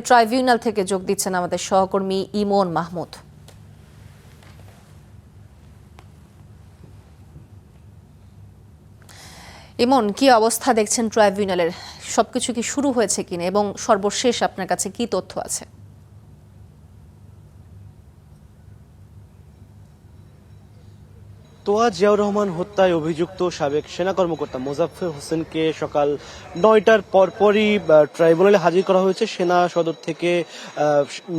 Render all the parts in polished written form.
Tribunal থেকে যোগ দিচ্ছেন আমাদের সহকর্মী ইমন মাহমুদ। ইমন, কি অবস্থা দেখছেন ট্রাইব্যুনালের? সবকিছু কি শুরু হয়েছে কিনা এবং সর্বশেষ আপনার কাছে কি তথ্য আছে? তোয়া জিয়াউর রহমান হত্যায় অভিযুক্ত সাবেক সেনা কর্মকর্তা মোজাফফর হোসেনকে সকাল ৯টার পরপরই ট্রাইব্যুনালে হাজির করা হয়েছে। সেনা সদর থেকে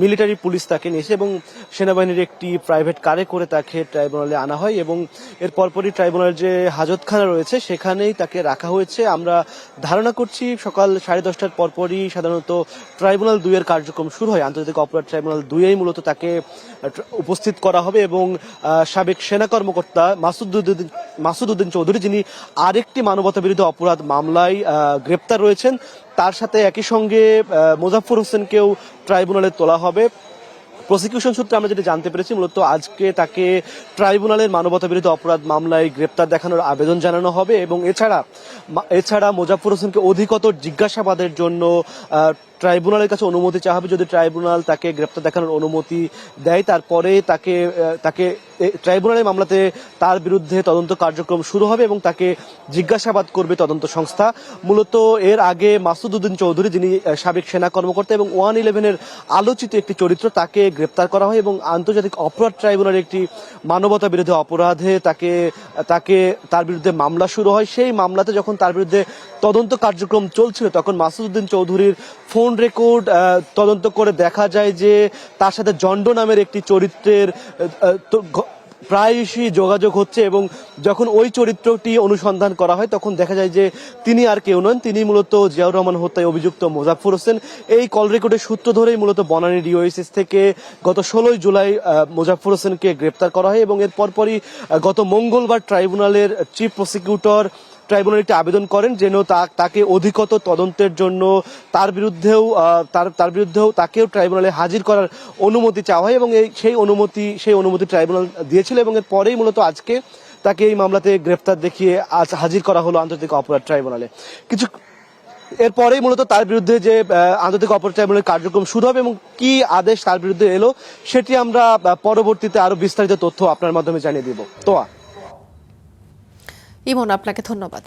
মিলিটারি পুলিশ তাকে নিয়েছে এবং সেনাবাহিনীর একটি প্রাইভেট কারে করে তাকে ট্রাইব্যুনালে আনা হয় এবং এর পরপরই ট্রাইব্যুনালের যে হাজতখানা রয়েছে সেখানেই তাকে রাখা হয়েছে। আমরা ধারণা করছি সকাল 10:30টার পরপরই সাধারণত ট্রাইব্যুনাল 2 এর কার্যক্রম শুরু হয়। আন্তর্জাতিক অপরাধ ট্রাইব্যুনাল 2 মূলত তাকে উপস্থিত করা হবে এবং সাবেক সেনা কর্মকর্তা মাসুদ উদ্দিন চৌধুরী, যিনি আরেকটি মানবতা বিরোধী অপরাধ মামলায় গ্রেপ্তার রয়েছেন, তার সাথে একই সঙ্গে মোজাফফর হোসেনকেও ট্রাইব্যুনালে তোলা হবে। প্রসিকিউশন সূত্রে আমরা যেটা জানতে পেরেছি, মূলত আজকে তাকে ট্রাইব্যুনালের মানবতা বিরোধী অপরাধ মামলায় গ্রেপ্তার দেখানোর আবেদন জানানো হবে এবং এছাড়া মোজাফফর হোসেনকে অধিকতর জিজ্ঞাসাবাদের জন্য ট্রাইব্যুনালের কাছে অনুমতি চাওয়া হবে। যদি ট্রাইব্যুনাল তাকে গ্রেপ্তার দেখানোর অনুমতি দেয়, তারপরে তাকে ট্রাইব্যুনালের মামলাতে তার বিরুদ্ধে তদন্ত কার্যক্রম শুরু হবে এবং তাকে জিজ্ঞাসাবাদ করবে তদন্ত সংস্থা। মূলত এর আগে মাসুদ উদ্দিন চৌধুরী, যিনি সাবেক সেনা কর্মকর্তা এবং 111-এর আলোচিত একটি চরিত্র, তাকে গ্রেপ্তার করা হয় এবং আন্তর্জাতিক অপরাধ ট্রাইব্যুনালের একটি মানবতা বিরোধী অপরাধে তার বিরুদ্ধে মামলা শুরু হয়। সেই মামলাতে যখন তার বিরুদ্ধে তদন্ত কার্যক্রম চলছিল, তখন মাসুদ উদ্দিন চৌধুরীর ফোন রেকর্ড তদন্ত করে দেখা যায় যে তার সাথে জন্ড নামের একটি চরিত্রের প্রায়শই যোগাযোগ হচ্ছে এবং যখন ওই চরিত্রটি অনুসন্ধান করা হয় তখন দেখা যায় যে তিনি আর কেউ নন, তিনি মূলত জিয়াউর রহমান হত্যায় অভিযুক্ত মোজাফফর হোসেন। এই কল রেকর্ডের সূত্র ধরেই মূলত বনানী ডিওএসএস থেকে গত 16 জুলাই মোজাফফর হোসেনকে গ্রেপ্তার করা হয় এবং এর পরপরই গত মঙ্গলবার ট্রাইব্যুনালের চিফ প্রসিকিউটর ট্রাইব্যুনালে একটি আবেদন করেন যেন তাকে অধিকতর তদন্তের জন্য তার বিরুদ্ধেও তাকেও ট্রাইব্যুনালে হাজির করার অনুমতি চাওয়া হয় এবং সেই অনুমতি ট্রাইব্যুনাল দিয়েছিল এবং এর পরেই মূলত আজকে তাকে এই মামলাতে গ্রেফতার দেখিয়ে আজ হাজির করা হলো আন্তর্জাতিক অপরাধ ট্রাইব্যুনালে। এরপরেই মূলত তার বিরুদ্ধে যে আন্তর্জাতিক অপরাধ ট্রাইব্যুনালের কার্যক্রম শুরু হবে এবং কি আদেশ তার বিরুদ্ধে এলো সেটি আমরা পরবর্তীতে আরো বিস্তারিত তথ্য আপনার মাধ্যমে জানিয়ে দিব। তোয়া। ইমন, আপনাকে ধন্যবাদ।